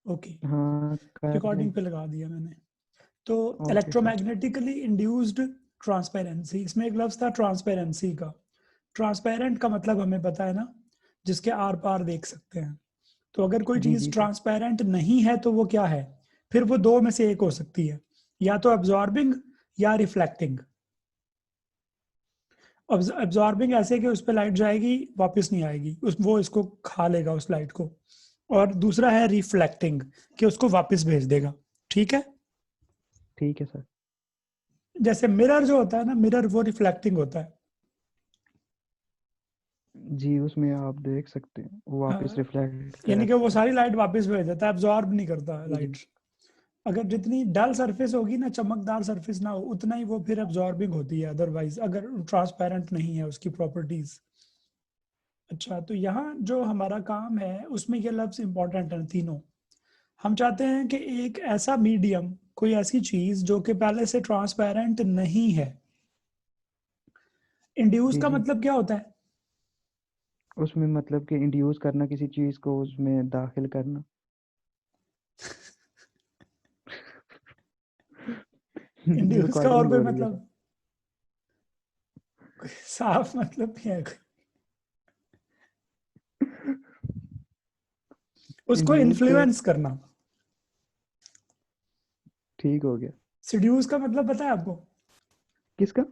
Okay, हाँ कर recording पे लेंगे। लगा दिया मैंने। तो okay sir. Electromagnetically induced transparency, इसमें एक लफ्ज था ट्रांसपेरेंसी का। ट्रांसपेरेंट का मतलब हमें पता है ना, जिसके आर पार देख सकते हैं। तो अगर कोई जी चीज जी सर। ट्रांसपेरेंट नहीं है तो वो क्या है? फिर वो दो में से एक हो सकती है, या तो अब्जॉर्बिंग या रिफ्लेक्टिंग। अब्जॉर्बिंग ऐसे कि उस पर लाइट जाएगी वापस नहीं आएगी, उस वो इसको खा लेगा उस लाइट को। और दूसरा है रिफ्लेक्टिंग, कि उसको वापस भेज देगा। ठीक है। ठीक है सर। जैसे मिरर जो होता है ना, मिरर वो रिफ्लेक्टिंग होता है। जी उसमें आप देख सकते हैं वो वापस हाँ, रिफ्लेक्ट यानी कि वो करता है। सारी लाइट वापस भेज देता है, एब्जॉर्ब नहीं करता जी जी। लाइट। अगर जितनी डल सरफेस होगी ना, चमकदार सरफेस ना हो, उतना ही वो फिर एब्जॉर्बिंग होती है, अदरवाइज अगर ट्रांसपेरेंट नहीं है उसकी प्रॉपर्टीज। अच्छा, तो यहाँ जो हमारा काम है उसमें ये लफ्ज इंपॉर्टेंट है तीनों। हम चाहते हैं कि एक ऐसा मीडियम, कोई ऐसी चीज जो कि पहले से ट्रांसपेरेंट नहीं है। इंड्यूस जी का जी। मतलब क्या होता है? उसमें मतलब कि इंड्यूस करना किसी चीज को, उसमें दाखिल करना। इंड्यूस का और रिकॉर्डिंग कोई हो रही है सर। मतलब, कोई साफ मतलब नहीं है कोई। उसको इंड्यूस के। इन्फ्लुएंस करना। ठीक हो गया। सीड्यूस का मतलब पता है आपको? किसका?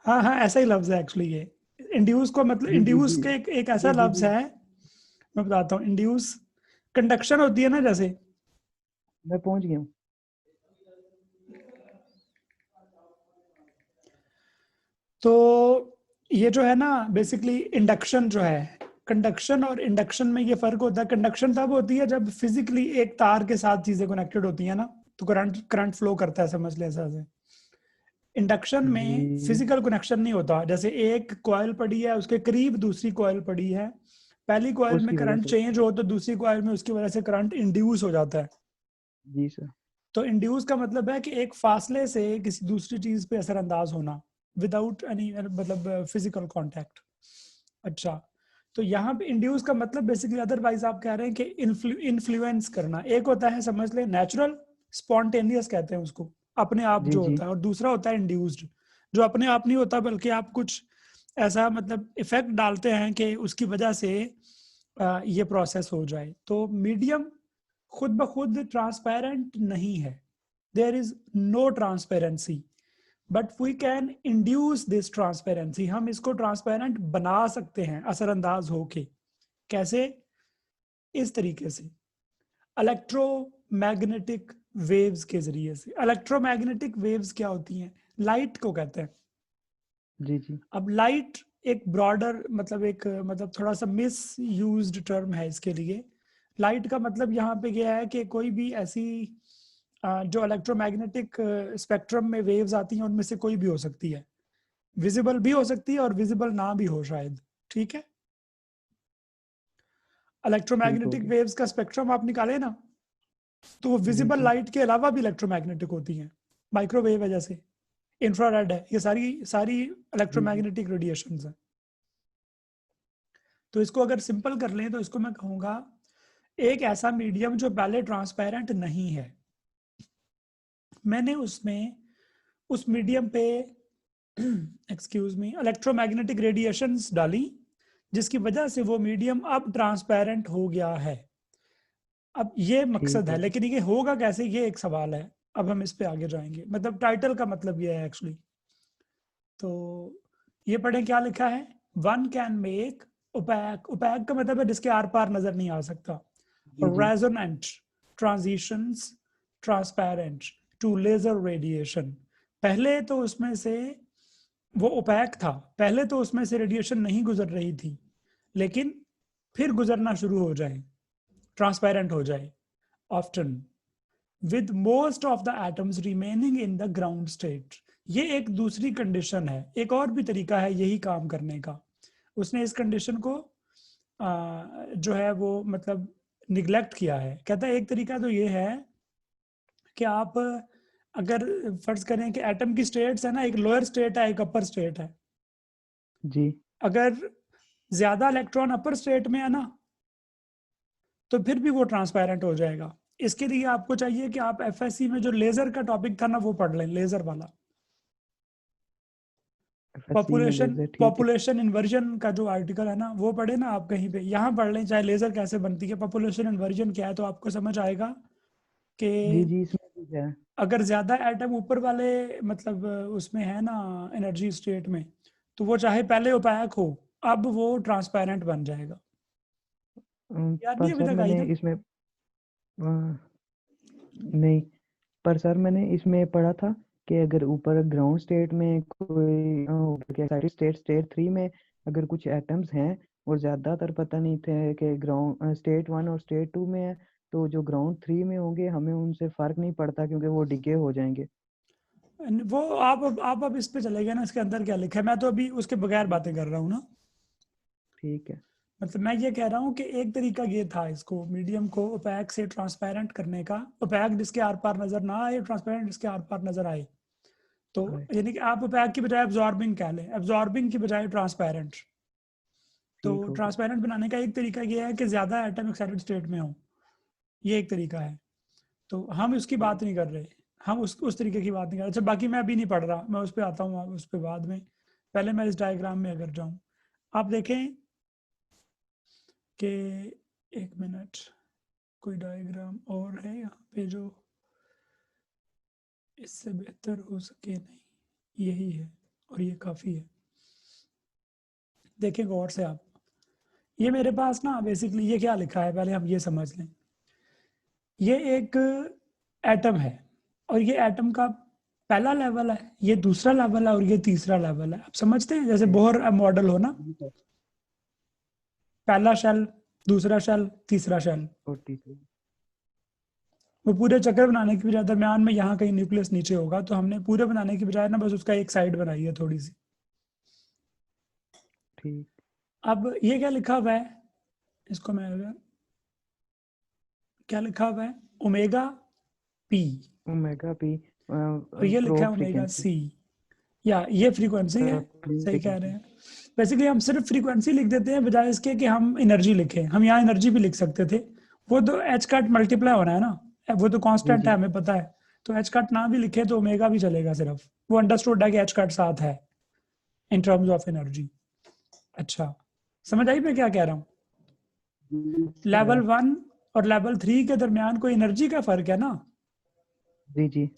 हाँ हाँ, ऐसा ही लफ्ज है एक्चुअली ये। इंड्यूस को मतलब, जी जी इंड्यूस जी। के एक ऐसा जी जी लफ्ज जी। है, मैं बताता हूँ। इंड्यूस कंडक्शन होती है ना, जैसे। मैं पहुंच गया हूँ। तो ये जो है ना, बेसिकली इंडक्शन जो है, कंडक्शन और इंडक्शन में ये फर्क होता है। कंडक्शन तब होती है जब फिजिकली एक तार के साथ चीजें कनेक्टेड होती है ना, तो करंट करंट फ्लो करता है, समझ ले ऐसा से। इंडक्शन में जी। फिजिकल कनेक्शन नहीं होता। जैसे एक कॉइल पड़ी है, उसके करीब दूसरी कॉइल पड़ी है, पहली कॉइल में उसकी वजह करंट से। चेंज हो तो दूसरी कॉइल में उसकी वजह से करंट इंड्यूस हो जाता है। जी सर। तो इंड्यूस का मतलब है कि एक फासले से किसी दूसरी चीज पे असरअंदाज होना, विदाउट एनी मतलब फिजिकल कांटेक्ट। अच्छा, तो यहाँ पे इंड्यूस का मतलब बेसिकली, अदरवाइज आप कह रहे हैं कि इन्फ्लुएंस करना। एक होता है, समझ ले, नेचुरल, स्पॉन्टेनियस कहते हैं उसको, अपने आप जी जो जी। होता है। और दूसरा होता है इंड्यूस्ड, जो अपने आप नहीं होता, बल्कि आप कुछ ऐसा मतलब इफेक्ट डालते हैं कि उसकी वजह से ये प्रोसेस हो जाए। तो मीडियम खुद ब खुद ट्रांसपेरेंट नहीं है, there is no transparency, but we can induce this transparency. हम इसको ट्रांसपेरेंट बना सकते हैं असरअंदाज होके। कैसे? इस तरीके से, इलेक्ट्रोमैग्नेटिक वेव्स के जरिए से। इलेक्ट्रोमैग्नेटिक वेव्स क्या होती हैं? लाइट को कहते हैं। जी जी। अब लाइट एक ब्रॉडर मतलब, एक मतलब थोड़ा सा मिस यूज्ड टर्म है इसके लिए। लाइट का मतलब यहाँ पे यह है कि कोई भी ऐसी जो इलेक्ट्रोमैग्नेटिक स्पेक्ट्रम में वेव्स आती हैं, उनमें से कोई भी हो सकती है। विजिबल भी हो सकती है और विजिबल ना भी हो शायद। ठीक है। ठीक हो इलेक्ट्रोमैग्नेटिक गया। वेव्स का स्पेक्ट्रम आप निकाले ना, तो वो जी विजिबल जी। लाइट के अलावा भी इलेक्ट्रोमैग्नेटिक होती हैं। माइक्रोवेव है जैसे, इंफ्रारेड है, ये सारी सारी जी जी। इलेक्ट्रोमैग्नेटिक रेडिएशंस हैं। तो इसको अगर सिंपल कर लें तो इसको मैं कहूँगा, एक ऐसा मीडियम जो पहले ट्रांसपेरेंट नहीं है, मैंने उसमें उस मीडियम पे एक्सक्यूज मी इलेक्ट्रोमैग्नेटिक रेडिएशंस डाली, जिसकी वजह से वो मीडियम अब ट्रांसपेरेंट हो गया है। अब ये ठीक मकसद है, हो गया। लेकिन ये होगा कैसे, ये एक सवाल है। अब हम इस पे आगे जाएंगे। मतलब टाइटल का मतलब ये है एक्चुअली। तो ये पढ़ें क्या लिखा है। One can make opaque, opaque का मतलब है जिसके आर पार नजर नहीं आ सकता। जी और जी। Resonant transitions transparent to laser radiation. पहले तो उसमें से वो ओपैक था, पहले तो उसमें से रेडिएशन नहीं गुजर रही थी, लेकिन फिर गुजरना शुरू हो जाए, ट्रांसपेरेंट हो जाए often, with most of the atoms remaining in the ground state। ये एक दूसरी कंडीशन है। एक और भी तरीका है यही काम करने का। उसने इस कंडीशन को जो है वो मतलब निग्लेक्ट किया है। कहता है एक तरीका तो ये है कि आप अगर फर्ज करें कि एटम की स्टेट्स है ना, एक लोअर स्टेट है, एक अपर स्टेट है। जी। अगर ज्यादा इलेक्ट्रॉन अपर स्टेट में है ना, तो फिर भी वो ट्रांसपेरेंट हो जाएगा। इसके लिए आपको चाहिए कि आप एफएससी में जो लेजर का टॉपिक था ना वो पढ़ लें, लेजर वाला। एफएससी में लेजर, ठीक है। पॉपुलेशन इन्वर्जन का जो आर्टिकल है ना वो पढ़े ना आप कहीं पे, यहाँ पढ़ लें, चाहे लेजर कैसे बनती है, पॉपुलेशन इन्वर्जन क्या है, तो आपको समझ आएगा कि जी जी, इसमें भी है। अगर ज्यादा एटम ऊपर वाले मतलब उसमें है ना एनर्जी स्टेट में, तो वो चाहे पहले ओपैक हो, अब वो ट्रांसपेरेंट बन जाएगा। याद पर नहीं अभी सर तक आई मैंने ना? इसमें नहीं, पर सर मैंने इसमें पढ़ा था कि अगर ऊपर ग्राउंड स्टेट में कोई ऊपर के एक्साइटेड स्टेट, स्टेट 3 में अगर कुछ एटम्स हैं और ज़्यादातर पता नहीं थे कि ग्राउंड स्टेट 1 और स्टेट 2 में है, तो जो ग्राउंड 3 में होंगे हमें उनसे फ़र्क नहीं पड़ता क्योंकि वो डिके हो जाएंगे। वो आप अब इस पे चले गए ना, इसके अंदर क्या लिखा है, मैं तो अभी उसके बगैर जी बातें जी, कर रहा हूँ ना। ठीक है। मतलब मैं ये कह रहा हूँ कि एक तरीका ये था इसको, मीडियम को ओपैक से ट्रांसपेरेंट करने का, ओपैक जिसके आर पार नजर ना आए, ट्रांसपेरेंट जिसके आर पार नजर आए। तो हाय, यानी कि आप ओपैक की बजाय एब्जॉर्बिंग कह लें, एब्जॉर्बिंग की बजाय ट्रांसपेरेंट। तो ठीक हो गया। ट्रांसपेरेंट बनाने का एक तरीका ये है कि ज्यादा एटम एक्साइटेड स्टेट में हो, ये एक तरीका है। तो हम उसकी बात नहीं कर रहे, हम उस तरीके की बात नहीं कर रहे। अच्छा बाकी मैं अभी नहीं पढ़ रहा, मैं उस पर आता हूँ उस पर बाद में। पहले मैं इस डायग्राम में अगर जाऊँ, आप देखें कि, एक मिनट, कोई डायग्राम और है यहाँ पे जो इससे बेहतर हो सके? नहीं, यही है और ये काफ़ी है। देखें गौर से आप, ये मेरे पास ना बेसिकली ये क्या लिखा है, पहले हम ये समझ लें। ये एक एटम है, और ये एटम का पहला लेवल है, ये दूसरा लेवल है, और ये तीसरा लेवल है। आप समझते हैं जैसे ठीक। बोहर मॉडल हो ना, जी सर। पहला शेल, दूसरा शेल, तीसरा शेल। और तीसरी। वो पूरे चक्कर बनाने की बजाय दरम्यान में यहाँ कहीं न्यूक्लियस नीचे होगा, तो हमने पूरे बनाने की बजाय ना बस उसका एक साइड बनाई है थोड़ी सी। ठीक। अब ये क्या लिखा हुआ है, इसको मैं अगर, क्या लिखा हुआ है, ओमेगा पी, ओमेगा पी, और ये लिखा है प्रोब ओमेगा फ्रीक्वेंसी। सी, या ये फ्रीक्वेंसी है। सही कह रहे फ्रीक्वेंसी। हैं। बेसिकली हम सिर्फ फ्रीक्वेंसी लिख देते हैं बजाय इसके कि हम एनर्जी लिखें। हम यहाँ एनर्जी भी लिख सकते थे, वो तो एच कट मल्टीप्लाई होना है ना, वो तो जी कांस्टेंट है जी। हमें पता है। तो एच कट ना भी लिखे तो ओमेगा भी चलेगा, सिर्फ वो अंडरस्टूड है कि एच कट साथ है इन टर्म्स ऑफ एनर्जी। अच्छा, समझ आई मैं क्या कह रहा हूँ? जी लेवल सर। 1 और लेवल 3 के दरमियान कोई एनर्जी का फर्क है ना, जी जी।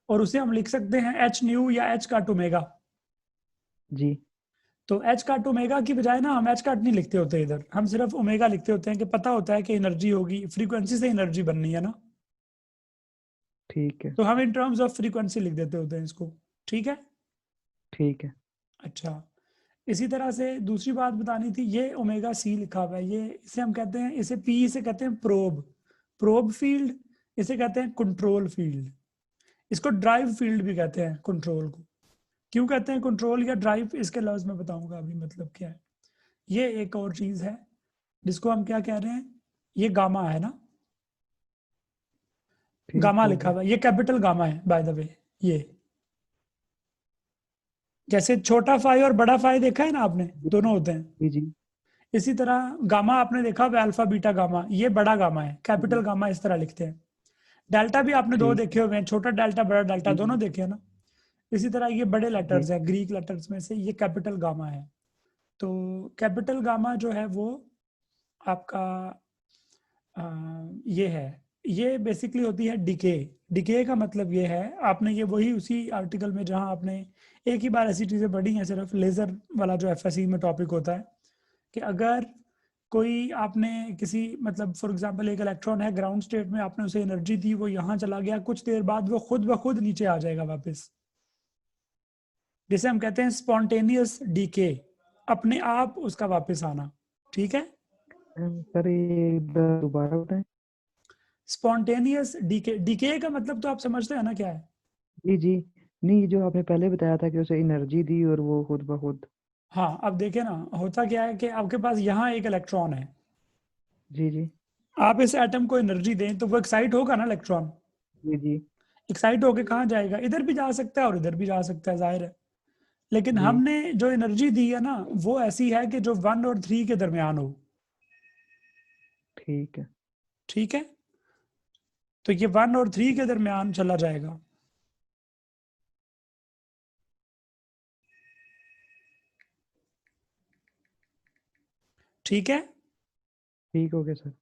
और उसे हम लिख सकते हैं एच न्यू या एच काट ओमेगा। जी। तो एच काट ओमेगा की बजाय ना हम एच काट नहीं लिखते होते, इधर हम सिर्फ ओमेगा लिखते होते हैं कि पता होता है कि एनर्जी होगी, फ्रीक्वेंसी से एनर्जी बननी है ना। ठीक है। तो हम इन टर्म्स ऑफ फ्रीक्वेंसी लिख देते होते हैं इसको। ठीक है। ठीक है। अच्छा, इसी तरह से दूसरी बात बतानी थी, ये ओमेगा सी लिखा हुआ है, ये इसे हम कहते हैं, इसे पी से कहते हैं प्रोब, प्रोब फील्ड। इसे कहते हैं कंट्रोल फील्ड। इसको ड्राइव फील्ड भी कहते हैं कंट्रोल को। क्यों कहते हैं कंट्रोल या ड्राइव, इसके लफ्ज में बताऊंगा अभी मतलब क्या है। ये एक और चीज है जिसको हम क्या कह रहे हैं, ये गामा है ना, ठीक गामा हो लिखा गया। हुआ है, ये कैपिटल गामा है बाय द वे। ये जैसे छोटा फाई और बड़ा फाई देखा है ना आपने, जी दोनों होते हैं। जी। जी इसी तरह गामा आपने देखा हुआ, अल्फा बीटा गामा, ये बड़ा गामा है, कैपिटल जी। गामा इस तरह लिखते हैं। डेल्टा भी आपने दो ठीक देखे है। हुए हैं, छोटा डेल्टा बड़ा डेल्टा जी जी। दोनों देखे हैं ना। इसी तरह ये बड़े जी। लेटर्स हैं, ग्रीक लेटर्स में से ये कैपिटल गामा है। तो कैपिटल गामा जो है वो आपका ये है, ये बेसिकली होती है डिके। डिके का मतलब ये है, आपने ये वही उसी आर्टिकल में जहां आपने एक ही बार ऐसी चीजें पढ़ी हैं, सिर्फ लेजर वाला जो एफएससी में टॉपिक होता है, कि अगर कोई आपने किसी मतलब फॉर एग्जांपल एक इलेक्ट्रॉन है ग्राउंड स्टेट में, आपने उसे एनर्जी दी, वो यहाँ चला गया, कुछ देर बाद वो खुद ब खुद नीचे आ जाएगा वापस, जिसे हम कहते हैं स्पॉन्टेनियस डीके, अपने आप उसका वापस आना। ठीक है। सर ये दोबारा बताएं। स्पॉन्टेनियस डीके, डीके का मतलब तो आप समझते हैं ना क्या है? जी जी। नहीं, जो आपने पहले बताया था कि उसे एनर्जी दी और वो खुद ब खुद। हाँ, अब देखें ना, होता क्या है कि आपके पास यहाँ एक इलेक्ट्रॉन है, जी जी। आप इस एटम को एनर्जी दें तो वो एक्साइट होगा ना इलेक्ट्रॉन। जी जी। एक्साइट होके कहाँ जाएगा, इधर भी जा सकता है और इधर भी जा सकता है, जाहिर है। लेकिन जी। हमने जो एनर्जी दी है ना, वो ऐसी है कि जो 1 और 3 के दरमियान हो। ठीक है। ठीक है, तो ये 1 और 3 के दरमियान चला जाएगा। ठीक है, ठीक हो गया सर।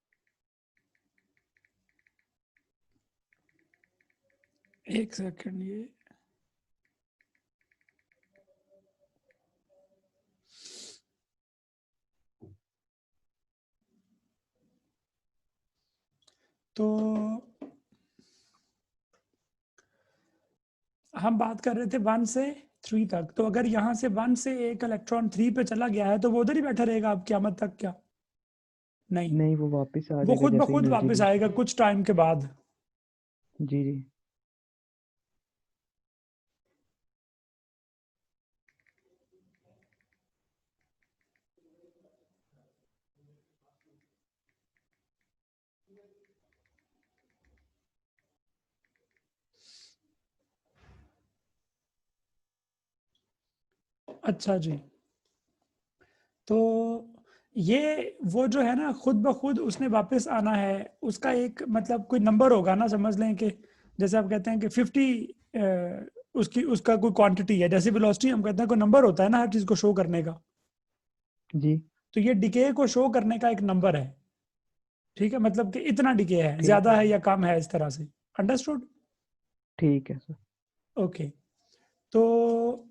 एक सेकंड, ये तो हम बात कर रहे थे 1 से 3 तक, तो अगर यहाँ से 1 से एक इलेक्ट्रॉन 3 पे चला गया है तो वो उधर ही बैठा रहेगा अब क़यामत तक क्या? नहीं, नहीं, वो वापस आ वो जाएगा खुद ब जैसे खुद एनर्जी वापस दी। आएगा कुछ टाइम के बाद। जी जी। अच्छा जी, तो ये वो जो है ना खुद ब खुद उसने वापस आना है, उसका एक मतलब कोई नंबर होगा ना, समझ लें कि जैसे आप कहते हैं कि 50 उसका कोई क्वांटिटी है, जैसे वेलोसिटी हम कहते हैं कोई नंबर होता है ना हर चीज को शो करने का, जी। तो ये डिके को शो करने का एक नंबर है। ठीक है, मतलब कि इतना डिके है, ठीक ज्यादा है है सर। या कम है, इस तरह से। अंडरस्टूड? ठीक है सर। ओके, तो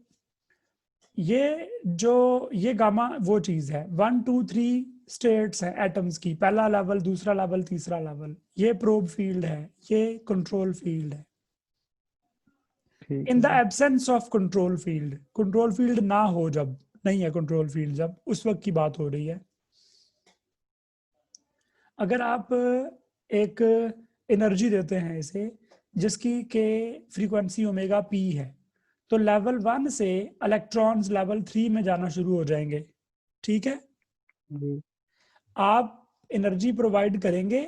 ये गामा वो चीज है, 1 2 3 स्टेट्स हैं एटम्स की, पहला लेवल, दूसरा लेवल, तीसरा लेवल। ये प्रोब फील्ड है, ये कंट्रोल फील्ड है। ठीक इन है the sir. Absence of control field ना हो, जब नहीं है कंट्रोल फील्ड, जब उस वक्त की बात हो रही है। अगर आप एक एनर्जी देते हैं इसे, जिसकी के फ्रीक्वेंसी ओमेगा पी है, तो लेवल 1 से इलेक्ट्रॉन्स लेवल 3 में जाना शुरू हो जाएंगे। ठीक है, जी। आप एनर्जी प्रोवाइड करेंगे,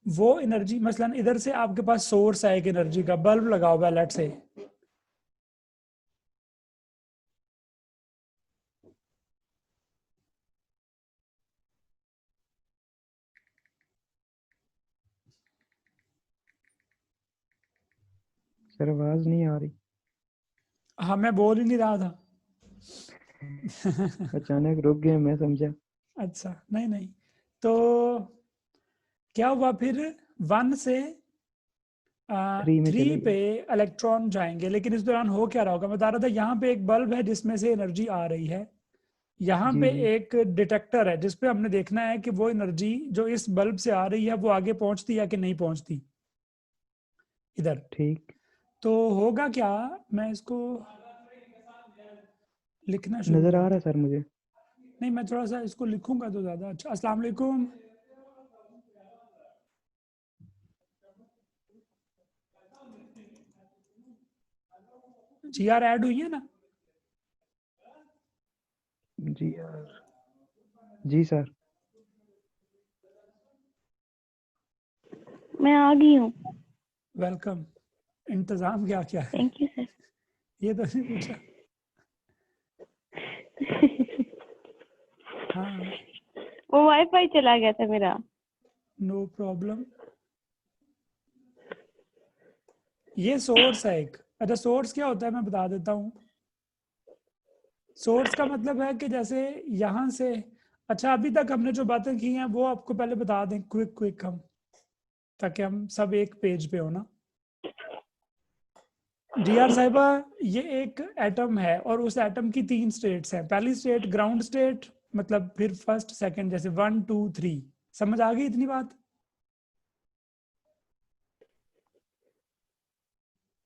वो एनर्जी मसलन इधर से आपके पास सोर्स है एक एनर्जी का, बल्ब लगा हुआ है लेट से, सर आवाज नहीं आ रही। हाँ मैं बोल ही नहीं रहा था। अचानक रुक गए, मैं समझा। अच्छा, नहीं नहीं, तो क्या हुआ फिर, 1 से 3 में 3 चले पे गए। इलेक्ट्रॉन जाएंगे, लेकिन इस दौरान हो क्या रहा होगा, मैं बता रहा था यहाँ पे एक बल्ब है जिसमें से एनर्जी आ रही है, यहाँ जी पे जी। एक डिटेक्टर है जिसपे हमने देखना है कि वो एनर्जी जो इस बल्ब से आ रही है वो आगे पहुंचती है कि नहीं पहुंचती इधर। ठीक। तो होगा क्या, मैं इसको लिखना शुरू नजर आ रहा करता है सर मुझे। हूँ। नहीं, मैं थोड़ा सा इसको लिखूंगा तो ज्यादा अच्छा। अस्सलाम वालेकुम जी, यार ऐड हुई है ना? जी यार। जी सर। मैं आ गई हूँ। वेलकम। इंतजाम क्या क्या है थैंक यू सर। ये तो नहीं पूछा। हाँ, वो वाईफाई चला गया था मेरा। No problem. ये सोर्स है एक। अच्छा, सोर्स क्या होता है मैं बता देता हूँ। सोर्स का मतलब है कि जैसे यहाँ से, अच्छा अभी तक हमने जो बातें की हैं वो आपको पहले बता दें क्विक क्विक हम, ताकि हम सब एक पेज पे हो ना। डीआर साहिबा, ये एक एटम है और उस एटम की 3 स्टेट्स हैं। पहली स्टेट ग्राउंड स्टेट, मतलब फिर फर्स्ट सेकंड, जैसे 1 2 3। समझ आ गई इतनी बात?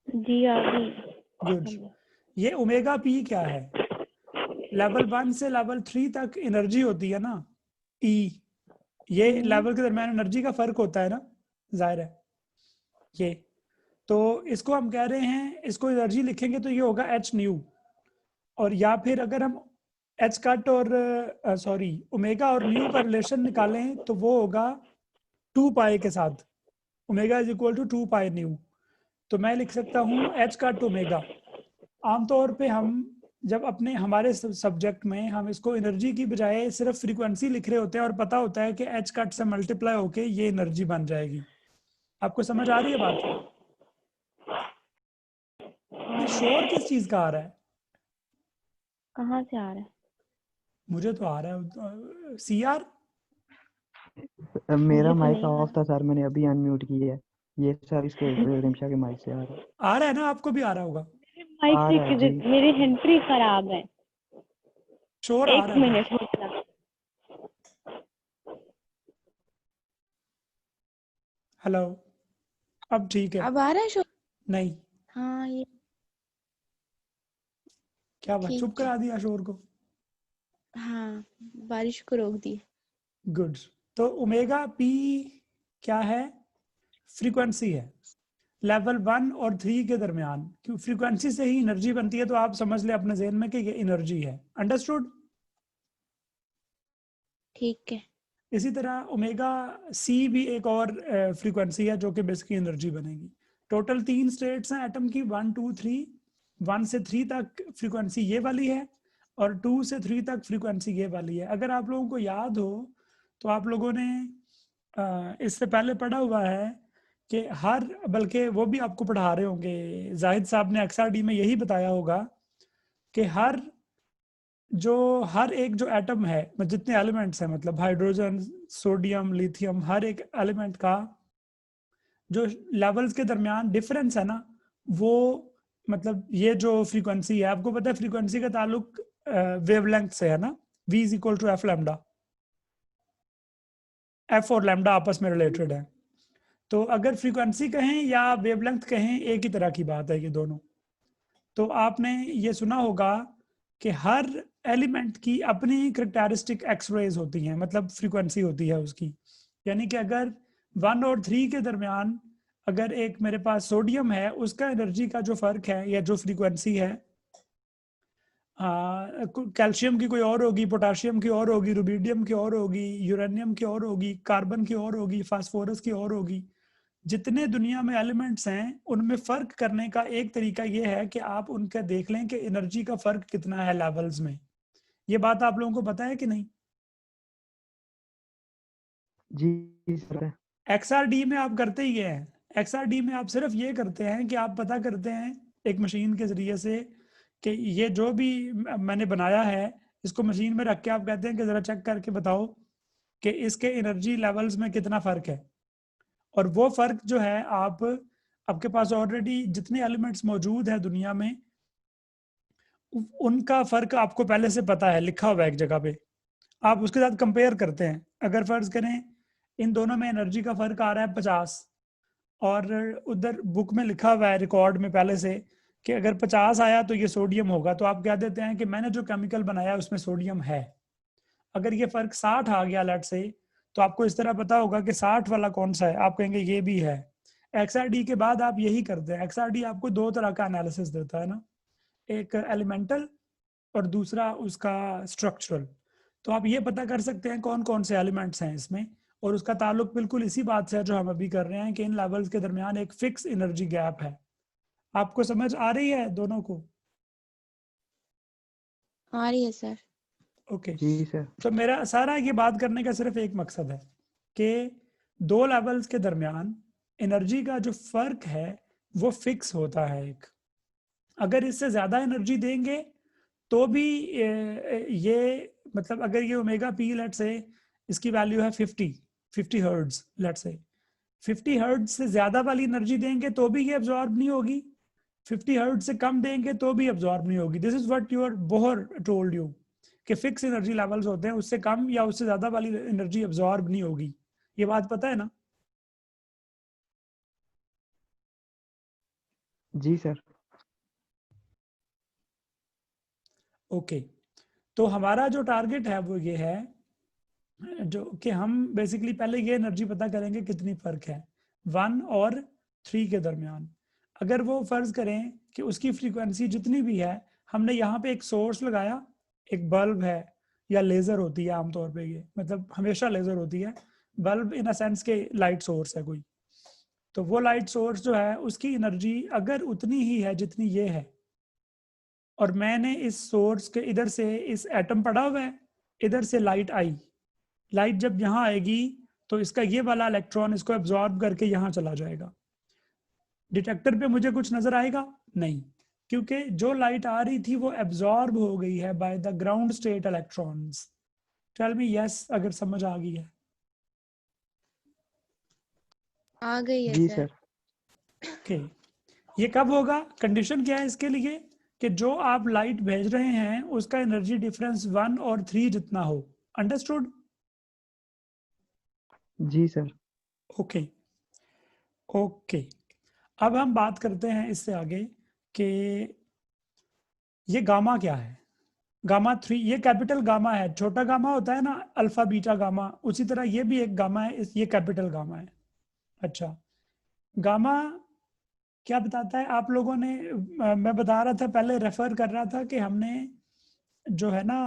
जी आ गई। गुड। ये ओमेगा पी क्या है? लेवल 1 से लेवल 3 तक एनर्जी होती है ना, ई। ये लेवल के दरमियान एनर्जी का फर्क होता है ना, जाहिर है। ये तो इसको हम कह रहे हैं, इसको एनर्जी लिखेंगे तो ये होगा एच न्यू। और या फिर अगर हम एच कट और सॉरी ओमेगा और न्यू का रिलेशन निकालें तो वो होगा 2 पाई के साथ। Omega is equal to 2 pi nu. तो मैं लिख सकता हूँ एच कट ओमेगा। आमतौर पे हम जब अपने हमारे सब्जेक्ट में हम इसको एनर्जी की बजाय सिर्फ फ्रीक्वेंसी लिख रहे होते हैं और पता होता है कि एच कट से मल्टीप्लाई होके ये एनर्जी बन जाएगी। आपको समझ आ रही है बात? ये शोर किस चीज का आ रहा है? कहाँ से आ रहा है? मुझे तो आ रहा है सीआर। मेरा मुझे तो माइक नहीं आ ऑफ था सर, मैंने अभी अनम्यूट किया है। ये सर इसके रिमशा के माइक से आ रहा है। आ रहा है ना? आपको भी आ रहा होगा। माइक आ से रहा है जी। मेरे हैंड फ्री खराब है। शोर आ एक रहा है मिनट बहुत। हो गया। हेलो, अब ठीक है? अब आ रहा है शोर? नहीं, हाँ ये क्या बात, चुप ठीक है। करा दिया शोर को? हाँ बारिश को रोक दी। गुड। तो ओमेगा पी क्या है? फ्रीक्वेंसी है। लेवल 1 और 3 के दरमियान, क्यों फ्रीक्वेंसी से ही एनर्जी बनती है, तो आप समझ ले अपने ज़हन में कि ये एनर्जी है। अंडरस्टूड? ठीक है। इसी तरह ओमेगा सी भी एक और फ्रीक्वेंसी है जो कि बेसिकली एनर्जी बनेगी। टोटल 3 स्टेट्स हैं एटम की, 1 2 3। 1 से 3 तक फ्रीक्वेंसी ये वाली है और 2 से 3 तक फ्रीक्वेंसी ये वाली है। अगर आप लोगों को याद हो तो आप लोगों ने इससे पहले पढ़ा हुआ है कि हर, बल्कि वो भी आपको पढ़ा रहे होंगे, जाहिद साहब ने XRD में यही बताया होगा कि हर एक जो एटम है, जितने एलिमेंट्स हैं, मतलब हाइड्रोजन, सोडियम, लिथियम, हर एक एलिमेंट का जो लेवल्स के दरमियान डिफरेंस है ना, वो मतलब ये जो फ्रीक्वेंसी है, आपको पता है फ्रीक्वेंसी का ताल्लुक वेवलेंथ से है ना, V is equal to F lambda. F और लैम्डा आपस में रिलेटेड है। तो अगर फ्रीक्वेंसी कहें या वेवलेंथ कहें, एक ही तरह की बात है ये दोनों। तो आपने ये सुना होगा कि हर एलिमेंट की अपनी करेक्टरिस्टिक एक्स रेज होती हैं, मतलब फ्रीक्वेंसी होती है उसकी। यानी कि अगर 1 और 3 के दरमियान अगर एक मेरे पास सोडियम है, उसका एनर्जी का जो फर्क है या जो फ्रीक्वेंसी है, कैल्शियम की कोई और होगी, पोटाशियम की और होगी, रुबिडियम की और होगी, यूरेनियम की और होगी, कार्बन की और होगी, फास्फोरस की और होगी। जितने दुनिया में एलिमेंट्स हैं उनमें फर्क करने का एक तरीका ये है कि आप उनका देख लें कि एनर्जी का फर्क कितना है लेवल्स में। ये बात आप लोगों को पता है कि नहीं? जी सर। XRD में आप करते ही ये हैं। XRD में आप सिर्फ ये करते हैं कि आप पता करते हैं एक मशीन के जरिए से कि ये जो भी मैंने बनाया है, इसको मशीन में रख के आप कहते हैं कि ज़रा चेक करके बताओ कि इसके एनर्जी लेवल्स में कितना फ़र्क है। और वो फ़र्क जो है, आपके पास ऑलरेडी जितने एलिमेंट्स मौजूद हैं दुनिया में, उनका फ़र्क आपको पहले से पता है, लिखा हुआ है एक जगह पे। आप उसके साथ कंपेयर करते हैं। अगर फ़र्ज़ करें इन दोनों में एनर्जी का फ़र्क आ रहा है 50, और उधर बुक में लिखा हुआ है रिकॉर्ड में पहले से कि अगर 50 आया तो ये सोडियम होगा, तो आप कह देते हैं कि मैंने जो केमिकल बनाया उसमें सोडियम है। अगर ये फर्क 60 आ गया लेट से, तो आपको इस तरह पता होगा कि 60 वाला कौन सा है, आप कहेंगे ये भी है। XRD के बाद आप यही करते हैं। XRD आपको दो तरह का एनालिसिस देता है ना, एक एलिमेंटल और दूसरा उसका स्ट्रक्चरल। तो आप ये पता कर सकते हैं कौन कौन से एलिमेंट्स हैं इसमें, और उसका ताल्लुक बिल्कुल इसी बात से है जो हम अभी कर रहे हैं कि इन लेवल्स के दरमियान एक फिक्स एनर्जी गैप है। आपको समझ आ रही है दोनों को? आ रही है सर। ओके। जी सर। तो मेरा सारा ये बात करने का सिर्फ एक मकसद है कि दो लेवल्स के दरमियान एनर्जी का जो फर्क है वो फिक्स होता है एक। अगर इससे ज्यादा एनर्जी देंगे तो भी ये मतलब अगर ये ओमेगा पी लेट से इसकी वैल्यू है 50 हर्ट्ज लेट से, 50 हर्ट्ज से ज्यादा वाली एनर्जी देंगे तो भी ये अब्जॉर्ब नहीं होगी, 50 हर्ट्ज से कम देंगे तो भी अब्जॉर्ब नहीं होगी। This is what your Bohr told you कि फिक्स एनर्जी लेवल्स होते हैं, उससे कम या उससे ज्यादा वाली एनर्जी अब्जॉर्ब नहीं होगी। ये बात पता है ना? जी सर। ओके। तो हमारा जो टारगेट है वो ये है जो कि हम बेसिकली पहले ये एनर्जी पता करेंगे कितनी फर्क है 1 और 3 के दरमियान। अगर वो फर्ज करें कि उसकी फ्रीक्वेंसी जितनी भी है, हमने यहाँ पे एक सोर्स लगाया, एक बल्ब है या लेजर होती है आमतौर पे, ये मतलब हमेशा लेजर होती है, बल्ब इन अ सेंस के लाइट सोर्स है कोई। तो वो लाइट सोर्स जो है उसकी एनर्जी अगर उतनी ही है जितनी ये है, और मैंने इस सोर्स के इधर से इस एटम पड़ा हुआ है, इधर से लाइट आई, लाइट जब यहाँ आएगी तो इसका ये वाला इलेक्ट्रॉन इसको एब्जॉर्ब करके यहाँ चला जाएगा। डिटेक्टर पे मुझे कुछ नजर आएगा नहीं, क्योंकि जो लाइट आ रही थी वो एब्जॉर्ब हो गई है by the ground state electrons. Tell me yes अगर समझ आ गई है। आ गई है जी सर। सर। ओके, ये कब होगा? कंडीशन क्या है इसके लिए कि जो आप लाइट भेज रहे हैं उसका एनर्जी डिफरेंस 1 और 3 जितना हो। अंडरस्टूड? जी सर। ओके ओके, अब हम बात करते हैं इससे आगे कि ये गामा क्या है। गामा 3, ये कैपिटल गामा है। छोटा गामा होता है ना अल्फा बीटा गामा, उसी तरह ये भी एक गामा है, ये कैपिटल गामा है। अच्छा, गामा क्या बताता है आप लोगों ने? मैं बता रहा था पहले, रेफर कर रहा था कि हमने जो है ना,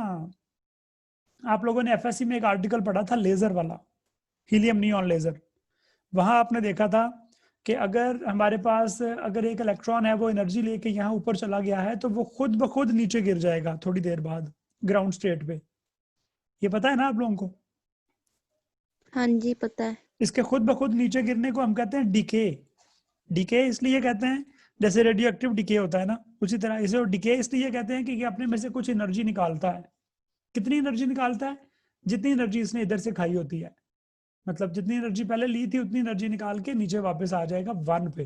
आप लोगों ने एफएससी में एक आर्टिकल पढ़ा था लेजर वाला, हीलियम नियॉन लेजर। वहां आपने देखा था कि अगर हमारे पास अगर एक इलेक्ट्रॉन है वो एनर्जी लेके यहाँ ऊपर चला गया है तो वो खुद ब खुद नीचे गिर जाएगा थोड़ी देर बाद ग्राउंड स्टेट पे। ये पता है ना आप लोगों को? हाँ जी पता है। इसके खुद ब खुद नीचे गिरने को हम कहते हैं डिके। डिके इसलिए कहते हैं जैसे रेडियो एक्टिव डिके होता है ना, उसी तरह इसे डिके इसलिए कहते हैं कि ये अपने में से कुछ एनर्जी निकालता है। कितनी एनर्जी निकालता है? जितनी एनर्जी इसने इधर से खाई होती है, मतलब जितनी एनर्जी पहले ली थी उतनी एनर्जी निकाल के नीचे वापस आ जाएगा 1 पे।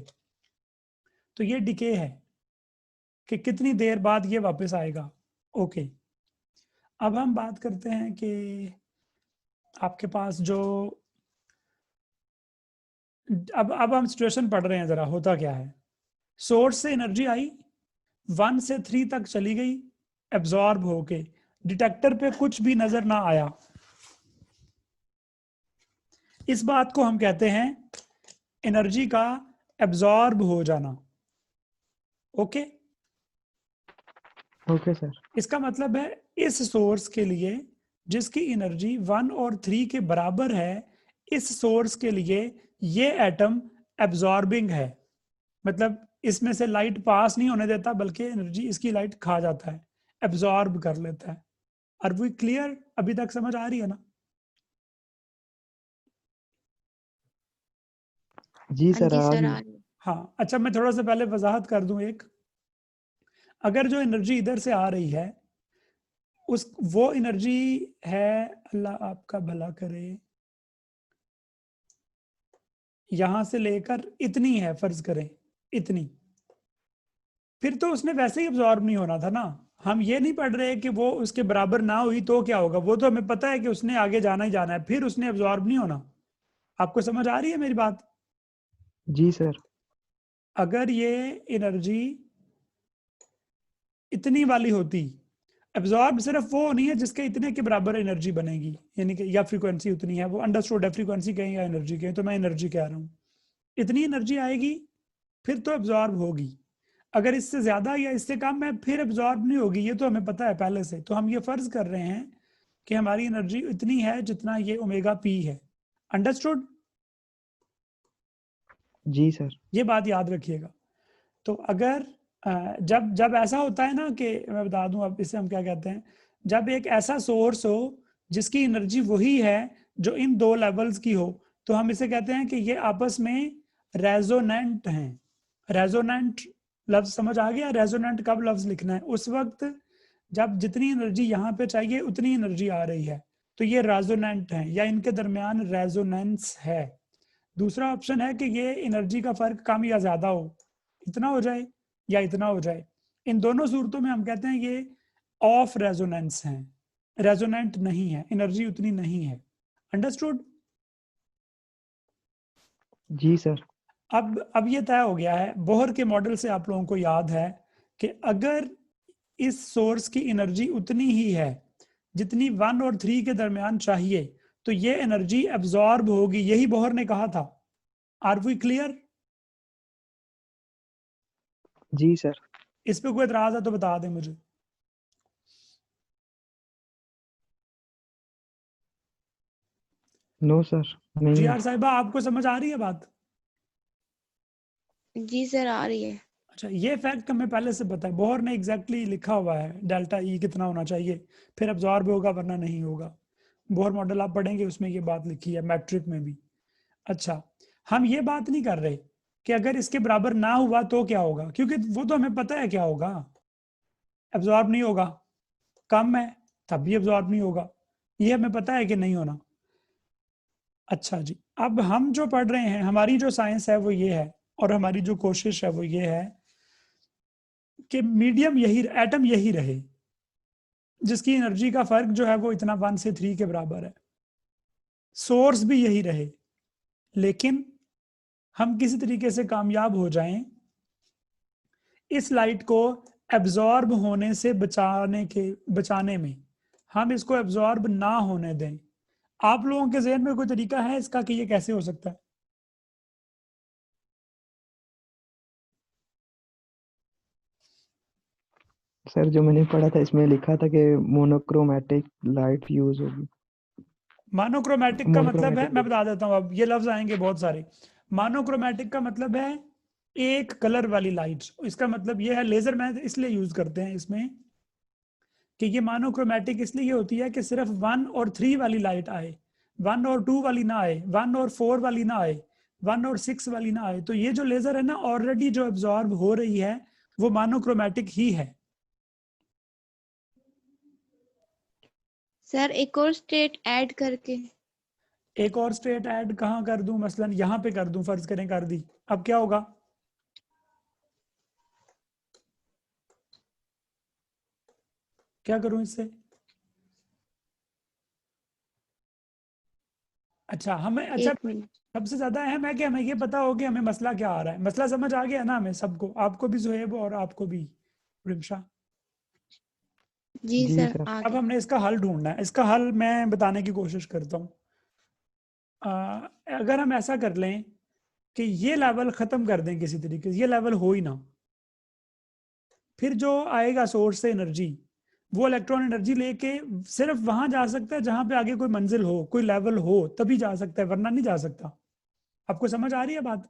तो ये डिके है कि कितनी देर बाद ये वापस आएगा। ओके, अब हम बात करते हैं कि आपके पास जो अब हम सिचुएशन पढ़ रहे हैं, जरा होता क्या है। सोर्स से एनर्जी आई, 1 से 3 तक चली गई एब्जॉर्ब होके, डिटेक्टर पे कुछ भी नजर ना आया। इस बात को हम कहते हैं एनर्जी का एब्जॉर्ब हो जाना। Okay, okay sir. इसका मतलब है इस सोर्स के लिए जिसकी एनर्जी 1 और 3 के बराबर है, इस सोर्स के लिए ये एटम एब्जॉर्बिंग है, मतलब इसमें से लाइट पास नहीं होने देता बल्कि एनर्जी इसकी लाइट खा जाता है, एब्जॉर्ब कर लेता है। Are we clear? अभी तक समझ आ रही है ना? जी हाँ सर जी आ सर गई। आ रही है। हाँ, अच्छा मैं थोड़ा सा पहले वजाहत कर दूं एक। अगर जो एनर्जी इधर से आ रही है उस वो एनर्जी है, अल्लाह आपका भला करे, यहां से लेकर इतनी है, फर्ज करें इतनी, फिर तो उसने वैसे ही अब्जॉर्ब नहीं होना था ना। हम ये नहीं पढ़ रहे कि वो उसके बराबर ना हुई तो क्या होगा, वो तो हमें पता है कि उसने आगे जाना ही जाना है, फिर उसने अब्जॉर्ब नहीं होना। आपको समझ आ रही है मेरी बात? जी सर। अगर ये एनर्जी इतनी वाली होती, एब्जॉर्ब सिर्फ वो नहीं है जिसके इतने के बराबर एनर्जी बनेगी, यानी कि या फ्रीक्वेंसी उतनी है, वो अंडरस्टूड है, फ्रीक्वेंसी कहें या एनर्जी कहें, तो मैं एनर्जी कह रहा हूँ। इतनी एनर्जी आएगी फिर तो एब्जॉर्ब होगी। अगर इससे ज्यादा या इससे कम है फिर एब्जॉर्ब नहीं होगी, ये तो हमें पता है पहले से। तो हम ये फर्ज कर रहे हैं कि हमारी एनर्जी इतनी है जितना ये ओमेगा पी है। अंडरस्टूड? जी सर। ये बात याद रखिएगा। तो अगर जब जब ऐसा होता है ना कि मैं बता दूं अब इसे हम क्या कहते हैं, जब एक ऐसा सोर्स हो जिसकी एनर्जी वही है जो इन दो लेवल्स की हो, तो हम इसे कहते हैं कि ये आपस में रेजोनेंट हैं। रेजोनेंट लफ्ज समझ आ गया? रेजोनेंट कब लफ्ज लिखना है? उस वक्त जब जितनी एनर्जी यहाँ पे चाहिए उतनी एनर्जी आ रही है, तो ये रेजोनेंट है या इनके दरमियान रेजोनेंस है। दूसरा ऑप्शन है कि ये एनर्जी का फर्क कम या ज्यादा हो, इतना हो जाए या इतना हो जाए। इन दोनों सूरतों में हम कहते हैं ये ऑफ रेजोनेंस हैं, रेजोनेंट नहीं है, एनर्जी उतनी नहीं है। अंडरस्टूड? जी सर। अब ये तय हो गया है, बोहर के मॉडल से आप लोगों को याद है कि अगर इस सोर्स की एनर्जी उतनी ही है जितनी 1 और 3 के दरमियान चाहिए, तो ये एनर्जी एब्जॉर्ब होगी, यही बोहर ने कहा था। Are we clear? जी सर। इस पे कोई एतराज है तो बता दें मुझे। नो सर नहीं जी है। आर साहिबा, आपको समझ आ रही है बात? जी सर आ रही है। अच्छा, ये फैक्ट हमें पहले से पता है, बोहर ने एग्जैक्टली लिखा हुआ है डेल्टा ई कितना होना चाहिए, फिर अब्जॉर्ब होगा वरना नहीं होगा। बोहर मॉडल आप पढ़ेंगे उसमें ये बात लिखी है, मैट्रिक में भी। अच्छा, हम ये बात नहीं कर रहे कि अगर इसके बराबर ना हुआ तो क्या होगा, क्योंकि वो तो हमें पता है क्या होगा, अब्जॉर्ब नहीं होगा, कम है तब भी अब्जॉर्ब नहीं होगा, ये हमें पता है कि नहीं होना। अच्छा जी, अब हम जो पढ़ रहे हैं, हमारी जो साइंस है वो ये है, और हमारी जो कोशिश है वो ये है कि मीडियम यही, एटम यही रहे, जिसकी एनर्जी का फर्क जो है वो इतना 1 से 3 के बराबर है, सोर्स भी यही रहे, लेकिन हम किसी तरीके से कामयाब हो जाएं इस लाइट को एब्जॉर्ब होने से बचाने में, हम इसको एब्जॉर्ब ना होने दें। आप लोगों के जहन में कोई तरीका है इसका कि ये कैसे हो सकता है? सर जो मैंने पढ़ा था इसमें लिखा था कि मोनोक्रोमैटिक लाइट यूज होगी। मोनोक्रोमैटिक का मतलब है, मोनोक्रोमैटिक। मैं बता देता हूँ, अब ये लफ्ज आएंगे बहुत सारे। मोनोक्रोमैटिक का मतलब है एक कलर वाली लाइट, इसका मतलब ये है, लेजर में इसलिए यूज करते हैं इसमें कि ये मोनोक्रोमैटिक इसलिए होती है कि सिर्फ 1 और 3 वाली लाइट आए, 1 और 2 वाली ना आए, 1 और 4 वाली ना आए, 1 और 6 वाली ना आए। तो ये जो लेजर है ना, ऑलरेडी जो एब्जॉर्ब हो रही है वो मोनोक्रोमैटिक ही है। सर एक और स्टेट ऐड करके। एक और स्टेट ऐड कहाँ कर दूं, मसलन यहाँ पे कर दूं, फर्ज करें कर दी, अब क्या होगा? क्या करूं इससे? अच्छा, हमें, अच्छा, एक मिनट। सबसे ज्यादा अहम है कि हमें ये पता हो कि हमें मसला क्या आ रहा है। मसला समझ आ गया ना हमें सबको, आपको भी जुहेब और आपको भी रिमशा? जी जी सर सर। आ अब गया। हमने इसका हल ढूंढना है, इसका हल मैं बताने की कोशिश करता हूँ। अगर हम ऐसा कर लें कि ये लेवल खत्म कर दें किसी तरीके से, ये लेवल हो ही ना, फिर जो आएगा सोर्स से एनर्जी, वो इलेक्ट्रॉन एनर्जी लेके सिर्फ वहां जा सकता है जहां पे आगे कोई मंजिल हो, कोई लेवल हो, तभी जा सकता है, वरना नहीं जा सकता। आपको समझ आ रही है बात?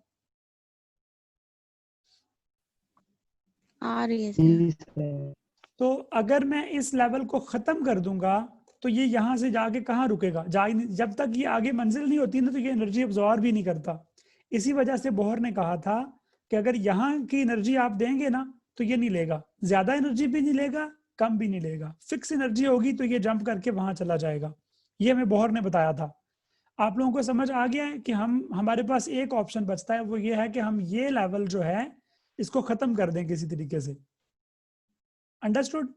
आ रही है सर। जी सर। तो अगर मैं इस लेवल को खत्म कर दूंगा तो ये यहां से जाके कहाँ रुकेगा, जा ही नहीं, जब तक ये आगे मंजिल नहीं होती ना तो ये एनर्जी अब्जॉर्ब भी नहीं करता। इसी वजह से बोहर ने कहा था कि अगर यहाँ की एनर्जी आप देंगे ना तो ये नहीं लेगा, ज्यादा एनर्जी भी नहीं लेगा, कम भी नहीं लेगा, फिक्स एनर्जी होगी तो ये जंप करके वहां चला जाएगा। ये हमें बोहर ने बताया था। आप लोगों को समझ आ गया है कि हम, हमारे पास एक ऑप्शन बचता है, वो ये है कि हम ये लेवल जो है इसको खत्म कर दें किसी तरीके से। अंडरस्टूड?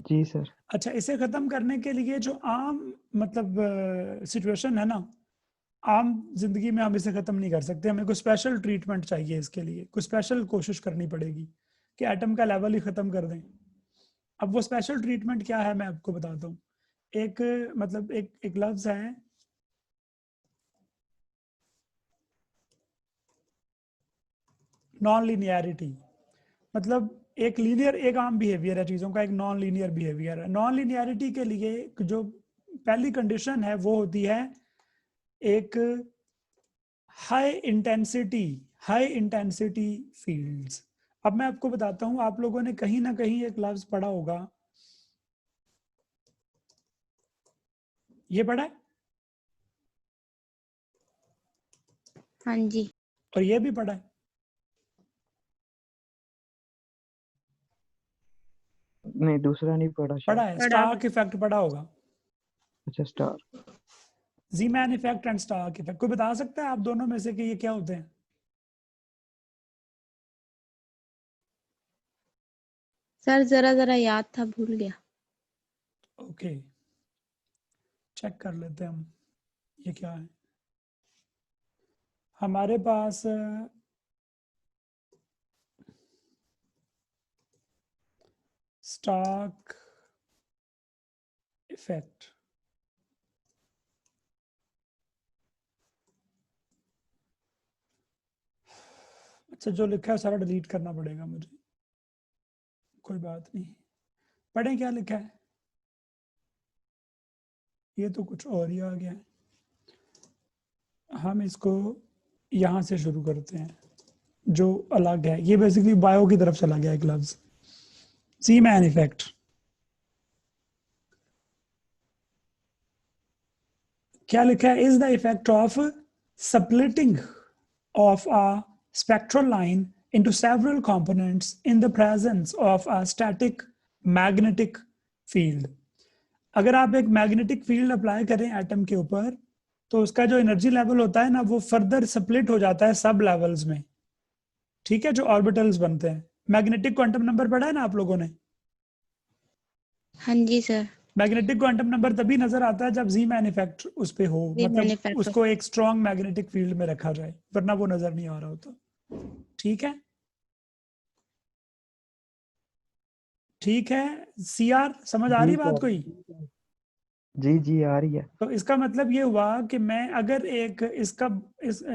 जी सर। अच्छा, इसे खत्म करने के लिए जो आम, मतलब सिचुएशन है ना, आम जिंदगी में हम इसे खत्म नहीं कर सकते, हमें कोई स्पेशल ट्रीटमेंट चाहिए, इसके लिए कोई स्पेशल कोशिश करनी पड़ेगी कि एटम का लेवल ही खत्म कर दें। अब वो स्पेशल ट्रीटमेंट क्या है मैं आपको बताता हूँ। एक, मतलब एक एक लफ्ज है, नॉन लीनियरिटी। मतलब एक लीनियर, एक आम बिहेवियर है चीज़ों का, एक नॉन लीनियर बिहेवियर है। नॉन लीनियरिटी के लिए जो पहली कंडीशन है वो होती है एक हाई इंटेंसिटी फील्ड्स। अब मैं आपको बताता हूं, आप लोगों ने कहीं ना कहीं एक लफ्ज पढ़ा होगा, ये पढ़ा है हाँ जी। और ये भी पढ़ा है। नहीं दूसरा नहीं पढ़ा पढ़ा शायद। है, पढ़ा। स्टार्क इफेक्ट पढ़ा होगा, अच्छा star. Zeeman effect and Stark effect. कोई बता सकता है आप दोनों में से कि ये क्या होते हैं? सर जरा जरा याद था, भूल गया। ओके, चेक कर लेते हैं हम, ये क्या है हमारे पास। स्टार्क इफेक्ट, अच्छा जो लिखा है सारा डिलीट करना पड़ेगा मुझे, कोई बात नहीं। पढ़ें क्या लिखा है, ये तो कुछ और ही आ गया है। हम इसको यहाँ से शुरू करते हैं। जो अलग है, ये बेसिकली बायो की तरफ चला गया एक लफ्ज। सीमैन इफेक्ट, क्या लिखा है? Is the effect of splitting of a spectral line into several components in the presence of a static magnetic field। अगर आप एक मैग्नेटिक फील्ड अप्लाई करें एटम के ऊपर, तो उसका जो एनर्जी लेवल होता है ना, वो फर्दर स्प्लिट हो जाता है सब लेवल्स में। ठीक है, जो ऑर्बिटल्स बनते हैं। मैग्नेटिक क्वांटम नंबर पढ़ा है ना आप लोगों ने? हाँ जी सर। मैग्नेटिक क्वांटम नंबर तभी नजर आता है जब जीमैन इफेक्ट उस पे हो, Riemann मतलब effect हो। उसको एक स्ट्रॉन्ग मैग्नेटिक फील्ड में रखा जाए, वरना वो नजर नहीं आ रहा होता। ठीक है, ठीक है। सीआर समझ आ जी रही बात सर। कोई? जी जी आ रही है। तो इसका मतलब ये हुआ कि मैं अगर एक इसका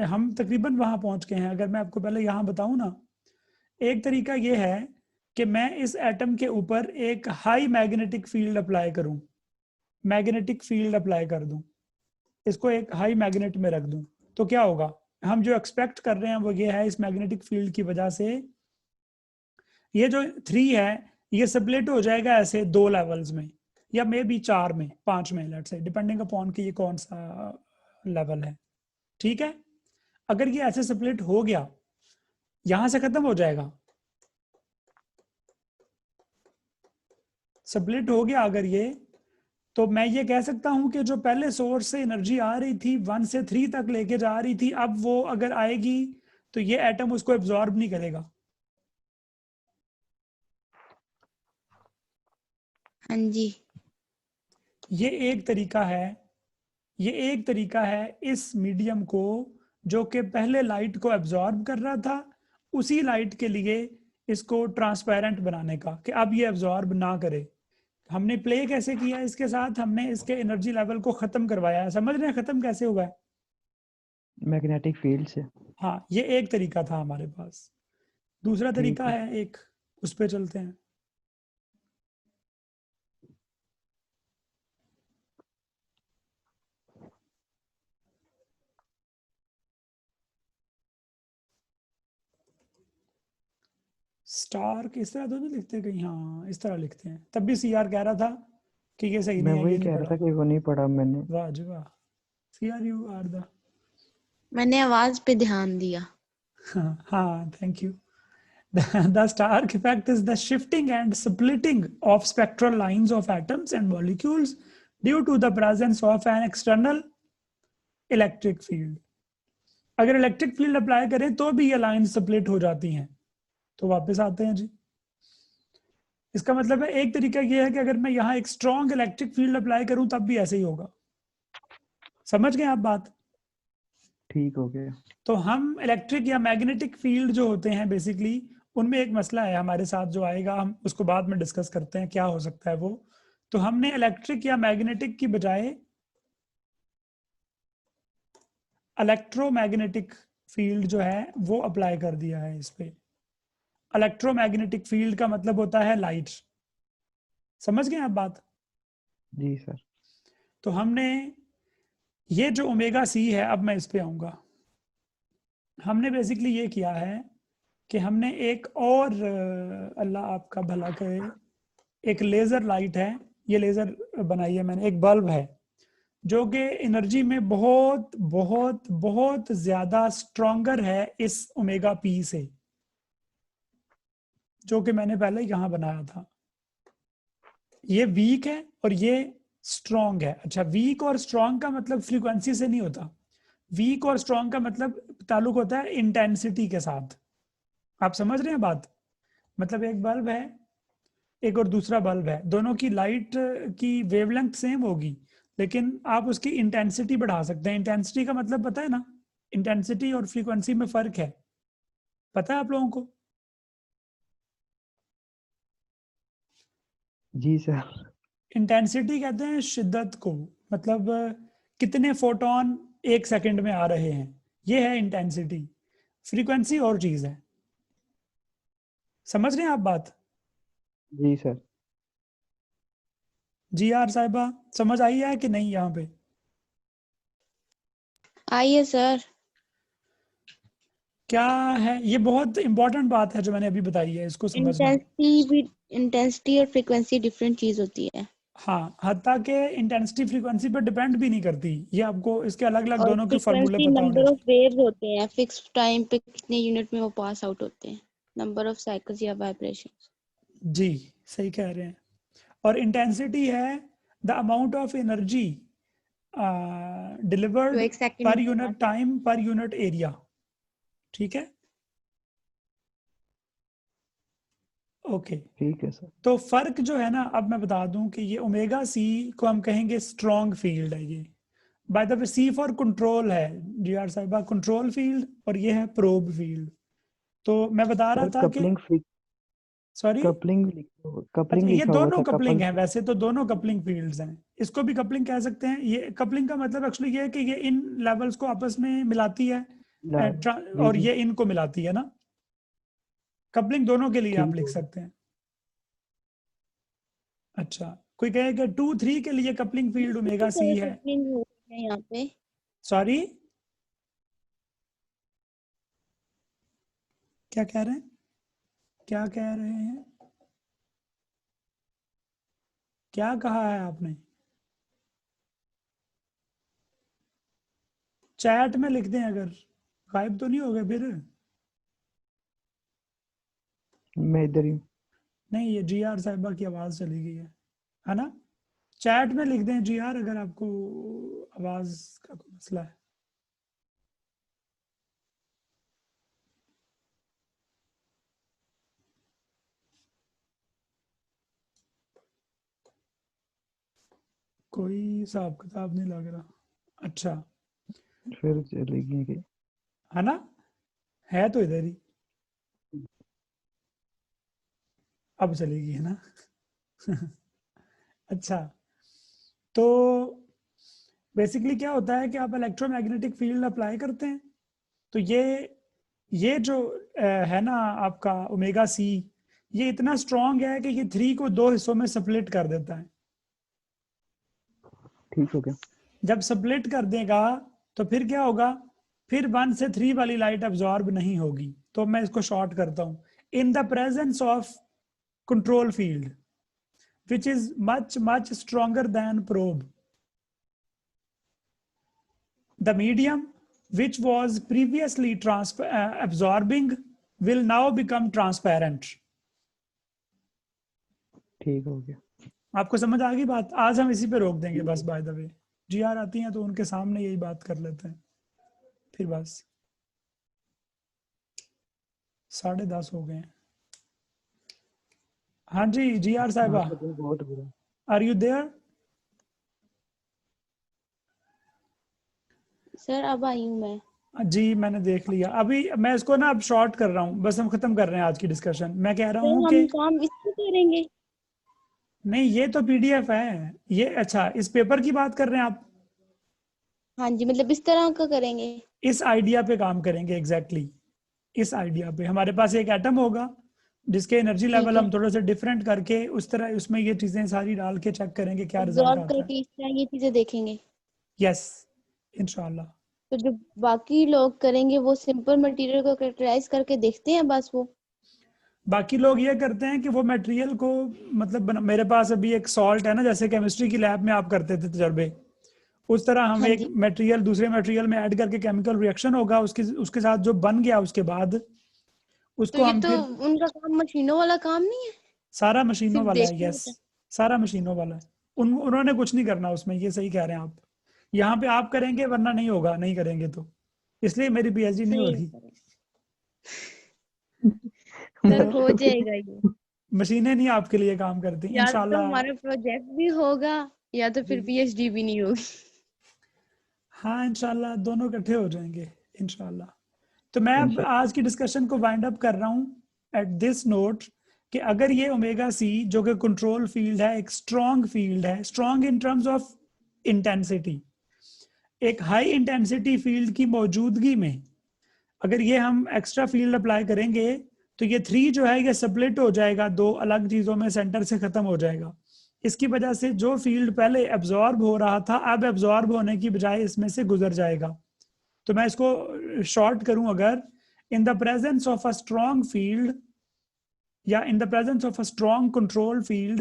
हम तकरीबन वहां पहुंच गए हैं। अगर मैं आपको पहले यहां बताऊं ना, एक तरीका ये है कि मैं इस एटम के ऊपर एक हाई मैग्नेटिक फील्ड अप्लाई करूं, मैग्नेटिक फील्ड अप्लाई कर दूं, इसको एक हाई मैग्नेट में रख दूं, तो क्या होगा? हम जो एक्सपेक्ट कर रहे हैं वो ये है, इस मैग्नेटिक फील्ड की वजह से ये जो 3 है ये स्प्लिट हो जाएगा ऐसे 2 लेवल्स में, या मे बी 4 में, 5 में, लेट्स से, डिपेंडिंग अपॉन कि ये कौन सा लेवल है। ठीक है, अगर ये ऐसे स्प्लिट हो गया, यहां से खत्म हो जाएगा, स्प्लिट हो गया अगर ये, तो मैं ये कह सकता हूं कि जो पहले सोर्स से एनर्जी आ रही थी 1 से 3 तक लेके जा रही थी, अब वो अगर आएगी तो ये एटम उसको एब्जॉर्ब नहीं करेगा। हाँ जी। ये एक तरीका है, ये एक तरीका है इस मीडियम को, जो कि पहले लाइट को एब्जॉर्ब कर रहा था, उसी लाइट के लिए इसको ट्रांसपेरेंट बनाने का, कि अब ये एब्जॉर्ब ना करे। हमने प्ले कैसे किया इसके साथ? हमने इसके एनर्जी लेवल को खत्म करवाया है। समझ रहे हैं खत्म कैसे हुआ है? मैग्नेटिक फील्ड से। हाँ, ये एक तरीका था हमारे पास। दूसरा ठीक तरीका है। है एक, उस पे चलते हैं। स्टार इस तरह तो नहीं लिखते कहीं? हाँ, इस तरह लिखते हैं। तब भी सीआर कह रहा था कि ये सही मैं नहीं है, ये वही नहीं कह रहा पढ़ा। था कि वो नहीं पढ़ा मैंने। वाह जी वाह, सीआर यू आर द मैंने आवाज पे ध्यान दिया। हाँ, thank you. The Stark effect is the shifting and splitting of spectral lines of atoms and molecules due to the presence of an external electric field। अगर इलेक्ट्रिक फील्ड अप्लाई करें तो भी ये लाइन स्प्लिट हो जाती हैं। तो वापस आते हैं जी। इसका मतलब है, एक तरीका ये है कि अगर मैं यहाँ एक स्ट्रॉन्ग इलेक्ट्रिक फील्ड अप्लाई करूं तब भी ऐसे ही होगा। समझ गए आप बात? ठीक हो गया। तो हम इलेक्ट्रिक या मैग्नेटिक फील्ड जो होते हैं बेसिकली, उनमें एक मसला है हमारे साथ जो आएगा, हम उसको बाद में डिस्कस करते हैं क्या हो सकता है वो। तो हमने इलेक्ट्रिक या मैग्नेटिक की बजाय इलेक्ट्रोमैग्नेटिक फील्ड जो है वो अप्लाई कर दिया है इस पे। इलेक्ट्रोमैग्नेटिक फील्ड का मतलब होता है लाइट। समझ गए आप बात? जी सर। तो हमने ये जो ओमेगा सी है, अब मैं इस पे आऊंगा। हमने बेसिकली ये किया है कि हमने एक और अल्लाह आपका भला करे, एक लेजर लाइट है, ये लेजर बनाई है मैंने, एक बल्ब है जो कि एनर्जी में बहुत बहुत बहुत ज्यादा स्ट्रॉन्गर है इस ओमेगा पी से, जो कि मैंने पहले यहां बनाया था। ये वीक है और ये स्ट्रॉन्ग है। अच्छा, वीक और स्ट्रॉन्ग का मतलब फ्रीक्वेंसी से नहीं होता। वीक और स्ट्रॉन्ग का मतलब ताल्लुक होता है इंटेंसिटी के साथ। आप समझ रहे हैं बात? मतलब एक बल्ब है, एक और दूसरा बल्ब है, दोनों की लाइट की वेवलेंथ सेम होगी, लेकिन आप उसकी इंटेंसिटी बढ़ा सकते हैं। इंटेंसिटी का मतलब पता है ना? इंटेंसिटी और फ्रीक्वेंसी में फर्क है, पता है आप लोगों को? जी सर। इंटेंसिटी कहते हैं शिद्दत को, मतलब कितने फोटोन 1 सेकंड में आ रहे हैं, ये है इंटेंसिटी। फ्रीक्वेंसी और चीज है। समझ रहे हैं आप बात? जी सर। जी आर साहिबा, समझ आई है कि नहीं यहाँ पे? आइए सर। क्या है ये? बहुत इंपॉर्टेंट बात है जो मैंने अभी बताई है, इसको समझना। इंटेंसिटी और फ्रीक्वेंसी डिफरेंट चीज होती है। हाँ, हत्ता के इंटेंसिटी फ्रीक्वेंसी पर डिपेंड भी नहीं करती, ये आपको इसके अलग अलग और दोनों के फॉर्मूले फ्रीक्वेंसी पता होने नंबर ऑफ चाहिए। वेव्स होते हैं, फिक्स टाइम पे कितने यूनिट में वो पास आउट होते हैं, नंबर ऑफ साइकिल्स या वाइब्रेशंस। जी, सही कह रहे हैं। और इंटेंसिटी है द अमाउंट ऑफ एनर्जी जो डिलीवर्ड एक सेकंड पर में यूनिट बनाते हैं। Time per unit area. ठीक है, ओके। ठीक है सर। तो फर्क जो है ना, अब मैं बता दूं कि ये ओमेगा सी को हम कहेंगे स्ट्रॉन्ग फील्ड है ये। By the way C for control है जी आर साहिबा, कंट्रोल फील्ड, और ये है प्रोब फील्ड। तो मैं बता रहा सर था कि, सॉरी, कपलिंग अच्छा ये लिखा हुआ दोनों था, कपलिंग कपल। है, वैसे तो दोनों कपलिंग फील्ड्स हैं। इसको भी कपलिंग कह सकते हैं। ये कपलिंग का मतलब एक्चुअली ये है कि ये इन लेवल्स को आपस में मिलाती है, जी और जी। ये इनको मिलाती है ना। कपलिंग दोनों के लिए आप ठीक लिख हो गया। सकते हैं। अच्छा, कोई कहे कि 2 3 के लिए कपलिंग फील्ड ओमेगा सी है। कपलिंग हो है यहाँ पे। सॉरी, क्या कह रहे हैं? क्या कह रहे हैं? क्या कहा है आपने? चैट में लिख दें अगर, गायब तो नहीं हो गए फिर? मैं इधर ही हूँ। नहीं, ये जी आर साहिबा की आवाज चली गई है ना? चैट में लिख दें जी आर, अगर आपको आवाज का कोई मसला है। कोई हिसाब किताब नहीं लग रहा। अच्छा, फिर चलेगी कि है ना? है तो इधर ही। अब चलेगी, है ना? अच्छा, तो बेसिकली क्या होता है कि आप इलेक्ट्रोमैग्नेटिक फील्ड अप्लाई करते हैं, तो ये जो है ना आपका ओमेगा सी, ये इतना स्ट्रांग है कि ये 3 को 2 हिस्सों में स्प्लिट कर देता है। ठीक हो गया। जब स्प्लिट कर देगा तो फिर क्या होगा? फिर 1 से 3 वाली लाइट अब्जॉर्ब नहीं होगी। तो मैं इसको शॉर्ट करता हूं। In the presence of control field which is much stronger than probe, the medium which was previously absorbing will now become transparent. ठीक हो गया। आपको समझ आ गई बात? आज हम इसी पे रोक देंगे बस। बाय द वे जी आर आती हैं तो उनके सामने यही बात कर लेते हैं फिर बस। 10:30 हो गए हैं। हाँ जी, जी आर साहिबा, आज का दिन बहुत बुरा। Are you there? सर अब आई हूँ मैं। जी, मैंने देख लिया अभी। मैं इसको ना अब शॉर्ट कर रहा हूँ, बस हम खत्म कर रहे हैं आज की डिस्कशन। मैं कह रहा तो हूँ कि हम काम इससे करेंगे। नहीं, ये तो पीडीएफ है ये। अच्छा, इस पेपर की बात कर रहे हैं आप? हाँ जी, मतलब इस तरह का करेंगे। इस आइडिया पे काम करेंगे एग्जैक्टली इस आइडिया पे। हमारे पास एक एटम होगा जिसके एनर्जी ठीक लेवल है। हम थोड़ा सा डिफरेंट करके उस तरह उसमें ये चीजें सारी डाल के चेक करेंगे क्या रिजल्ट ऑब्जॉर्व आता है। करके इस तरह ये चीजें देखेंगे। यस, इंशाल्लाह। तो जो बाकी लोग करेंगे वो सिंपल मटेरियल को कैरेक्टराइज करके देखते हैं बस वो। बाकी लोग ये करते हैं कि वो मटेरियल को, मतलब मेरे पास अभी एक सॉल्ट है ना, जैसे केमिस्ट्री की लैब में आप करते थे तजर्बे, उस तरह हम हाँ एक जी। मटेरियल दूसरे मटेरियल में ऐड करके केमिकल रिएक्शन होगा, उसके उसके साथ जो बन गया उसके बाद तो उसको ये हम तो फिर, उनका काम मशीनों वाला काम नहीं है, सारा मशीनों सिर्फ वाला है। देखना यस, होता है। सारा मशीनों वाला है। उन्होंने कुछ नहीं करना उसमें, ये सही कह रहे हैं आप। यहाँ पे आप करेंगे, वरना नहीं होगा, नहीं करेंगे तो। इसलिए मेरी पीएचडी नहीं हो सही है रही। सर। सर हो जाएगा ये। मशीनें नहीं आपके लिए काम करती या तो इंशाल्लाह। हमारा प्रोजेक्ट भी होगा या तो फिर जी, पीएचडी भी नहीं होगी। हाँ इंशाल्लाह दोनों इकट्ठे हो जाएंगे इंशाल्लाह। तो मैं अब इंशाल्लाह। आज की डिस्कशन को वाइंड अप कर रहा हूँ एट दिस नोट कि अगर ये ओमेगा सी जो कि कंट्रोल फील्ड है, एक स्ट्रॉन्ग फील्ड है, strong in terms of intensity, एक हाई इंटेंसिटी फील्ड की मौजूदगी में अगर ये हम एक्स्ट्रा फील्ड अप्लाई करेंगे तो ये 3 जो है ये स्प्लिट हो जाएगा, 2 अलग चीजों में, सेंटर से खत्म हो जाएगा। इसकी वजह से जो फील्ड पहले एब्जॉर्ब हो रहा था अब एब्जॉर्ब होने की बजाय इसमें से गुजर जाएगा। तो मैं इसको शॉर्ट करूं अगर, in the presence of a strong field, in the presence of a strong control field,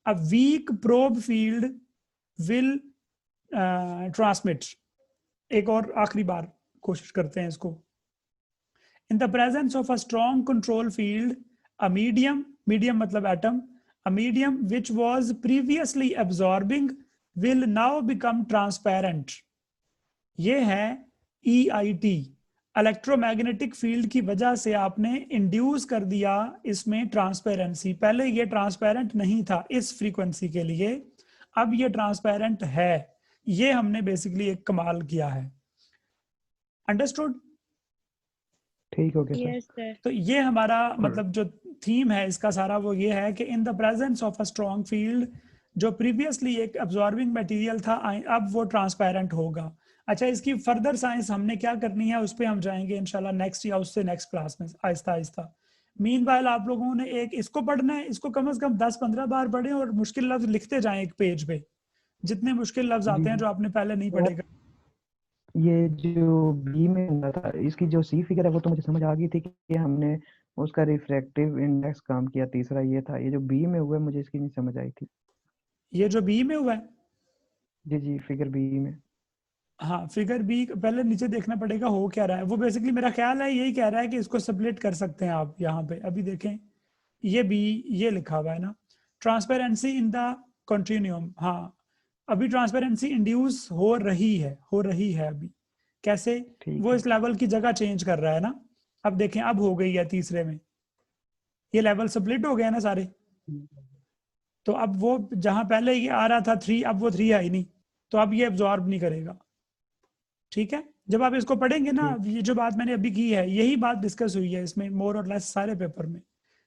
a weak probe field will transmit. एक और आखिरी बार कोशिश करते हैं इसको. In the presence of a strong control field, a medium मतलब atom, a medium which was previously absorbing will now become transparent. ये है EIT. इलेक्ट्रोमैग्नेटिक फील्ड की वजह से आपने इंड्यूस कर दिया इसमें ट्रांसपेरेंसी. पहले ये ट्रांसपेरेंट नहीं था इस फ्रीक्वेंसी के लिए, अब ये ट्रांसपेरेंट है. ये हमने बेसिकली एक कमाल किया है. अंडरस्टूड? ठीक हो गया सर. Yes sir. तो ये हमारा मतलब जो थीम है इसका सारा वो ये है कि in the presence of a strong field, जो प्रीवियसली एक अब्जॉर्बिंग मटेरियल था अब वो ट्रांसपेरेंट होगा. अच्छा, इसकी फर्दर साइंस हमने क्या करनी है उस पर हम जाएंगे इंशाल्लाह नेक्स्ट या उससे नेक्स्ट क्लास में आहिस्ता आहिस्ता. मीनवाइल आप लोगों ने एक इसको पढ़ना है, इसको कम से कम 10-15 बार पढ़ें और मुश्किल लफ्ज लिखते जाएं एक पेज पे. जितने मुश्किल लफ्ज आते हैं जो आपने पहले नहीं पढ़े. ये जो बी में हुआ था, इसकी जो सी फिगर है वो तो मुझे समझ आ गई थी कि हमने उसका रिफ्रैक्टिव इंडेक्स काम किया, तीसरा ये था. ये जो बी में हुआ है मुझे इसकी नहीं समझ आई थी. ये जो बी में हुआ है, जी फिगर बी में. हाँ, फिगर बी पहले नीचे देखना पड़ेगा हो क्या रहा है. वो बेसिकली मेरा ख्याल है यही कह रहा है कि इसको स्प्लिट कर सकते हैं आप. यहाँ पे अभी देखें, ये बी ये लिखा हुआ है ना, ट्रांसपेरेंसी इन द कंटिन्यूम. हाँ, अभी ट्रांसपेरेंसी इंड्यूस हो रही है अभी. कैसे? वो इस लेवल की जगह चेंज कर रहा है ना. अब देखें, अब हो गई है तीसरे में, ये लेवल स्प्लिट हो गया ना सारे. तो अब वो जहां पहले ये आ रहा था 3, अब वो 3 है ही नहीं, तो अब ये एब्जॉर्ब नहीं करेगा. ठीक है, जब आप इसको पढ़ेंगे ना, ये जो बात मैंने अभी की है यही बात डिस्कस हुई है इसमें मोर और लेस सारे पेपर में.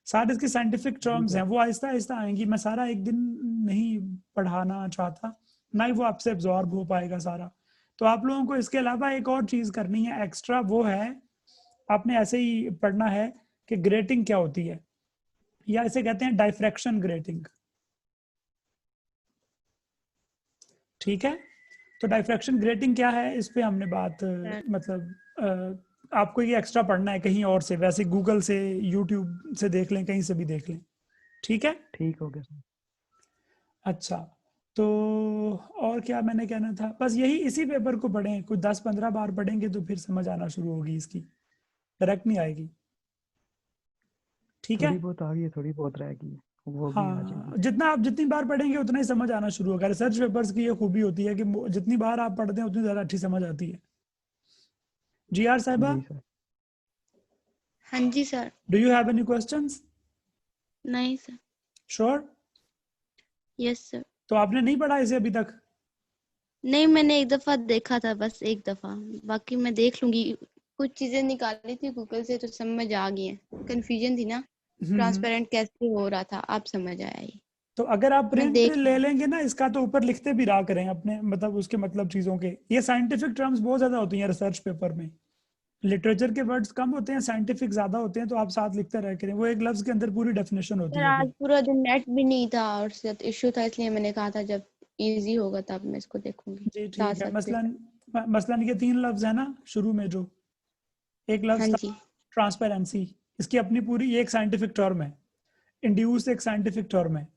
सारे इसके साइंटिफिक टर्म्स हैं, वो आहिस्ता आहिस्ता आएंगी. मैं सारा एक दिन नहीं पढ़ाना चाहता, ना ही वो आपसे एब्जॉर्ब हो पाएगा सारा. तो आप लोगों को इसके अलावा एक और चीज करनी है एक्स्ट्रा, वो है आपने ऐसे ही पढ़ना है कि ग्रेटिंग क्या होती है, या इसे कहते हैं डाइफ्रैक्शन ग्रेटिंग. ठीक है, तो डाइफ्रैक्शन ग्रेटिंग क्या है इस पे हमने बात मतलब आपको ये एक्स्ट्रा पढ़ना है कहीं और से, वैसे गूगल से यूट्यूब से देख लें, कहीं से भी देख लें. ठीक है, ठीक हो गया सर. अच्छा, तो और क्या मैंने कहना था, बस यही, इसी पेपर को पढ़ें, कुछ 10-15 बार पढ़ेंगे तो फिर समझ आना शुरू होगी इसकी, डायरेक्ट नहीं आएगी. ठीक है, थोड़ी बहुत आ गई है, थोड़ी बहुत रह गई है, वो भी आ हाँ, जाएगी. जितना आप जितनी बार पढ़ेंगे उतना ही समझ आना शुरू होगा. रिसर्च पेपर्स की ये खूबी होती है कि जितनी बार आप पढ़ते हैं उतनी ज़्यादा अच्छी समझ आती है. जी आर साहिबा, जी सर. हाँ जी sir. Do you have any questions? नहीं सर. श्योर? Yes sir. तो आपने नहीं पढ़ा इसे अभी तक? नहीं, मैंने एक दफा देखा था, बस एक दफा. बाकी मैं देख लूंगी. कुछ चीजें निकाली थी गूगल से तो समझ आ गई है. कंफ्यूजन थी ना, ट्रांसपेरेंट कैसे हो रहा था, आप समझ आया ये. तो अगर आप मैं प्रिंट देख ले लेंगे ना इसका, तो ऊपर लिखते भी रहा करें अपने मतलब उसके मतलब चीजों के. ये साइंटिफिक टर्म्स बहुत ज्यादा होती हैं रिसर्च पेपर में, लिटरेचर के वर्ड्स कम होते हैं, साइंटिफिक ज्यादा होते हैं, तो आप साथ लिखते रह करें. वो एक लफ्ज के अंदर पूरी डेफिनेशन होती सर, है. आज पूरा दिन नेट भी नहीं था और साथ इशू था, इसलिए मैंने कहा था जब इजी होगा तब मैं इसको देखूंगी. जी साथ ठीक है. साथ मसलन ये 3 लफ्ज है ना शुरू में, जो एक हाँ लफ्ज था जी. ट्रांसपेरेंसी, इसकी अपनी पूरी ये एक साइंटिफिक टर्म है. इंड्यूस एक साइंटिफिक टर्म है.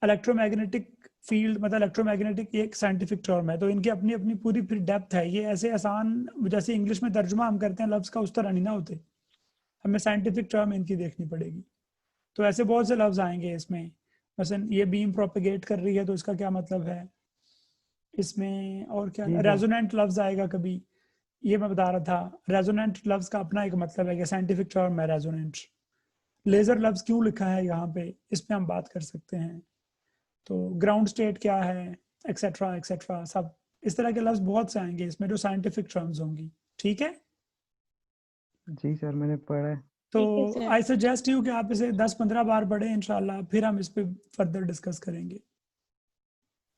इलेक्ट्रोमैग्नेटिक फील्ड मतलब इलेक्ट्रोमैग्नेटिक एक साइंटिफिक टर्म है. तो इनकी अपनी अपनी पूरी फिर डेप्थ है. ये ऐसे आसान जैसे इंग्लिश में तर्जुमा हम करते हैं लफ्ज का, उस तरह नहीं ना होते. हमें साइंटिफिक टर्म इनकी देखनी पड़ेगी. तो ऐसे बहुत से लफ्ज आएंगे इसमें. मसलन ये बीम प्रोपेगेट कर रही है तो इसका क्या मतलब है इसमें, और क्या जी सर. रेजोनेंट लफ्ज आएगा कभी, ये मैं बता रहा था. रेजोनेंट लफ्ज का अपना एक मतलब है, साइंटिफिक टर्म है रेजोनेंट. लेजर लफ्ज क्यों लिखा है यहाँ पे, इस पे हम बात कर सकते हैं. तो ग्राउंड स्टेट क्या है, एक्सेट्रा एक्सेट्रा, सब इस तरह के लफ्ज बहुत से आएंगे इसमें जो साइंटिफिक टर्म्स होंगी. ठीक है, जी सर मैंने पढ़ा है. तो ठीक है सर. आई सजेस्ट यू कि आप इसे 10-15 बार पढ़ें इंशाल्लाह, फिर हम इस पे फर्दर डिस्कस करेंगे.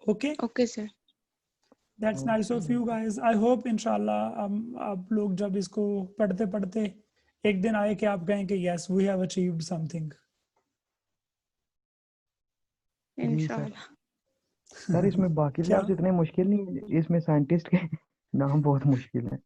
Okay, okay sir. That's nice of you guys. I hope इंशाल्लाह आप लोग जब इसको पढ़ते पढ़ते एक दिन आए कि आप कहें कि yes we have achieved something. जी सर. इंशाल्लाह. सर इसमें बाकी क्या? लफ्ज इतने मुश्किल नहीं है, इसमें साइंटिस्ट के नाम बहुत मुश्किल है.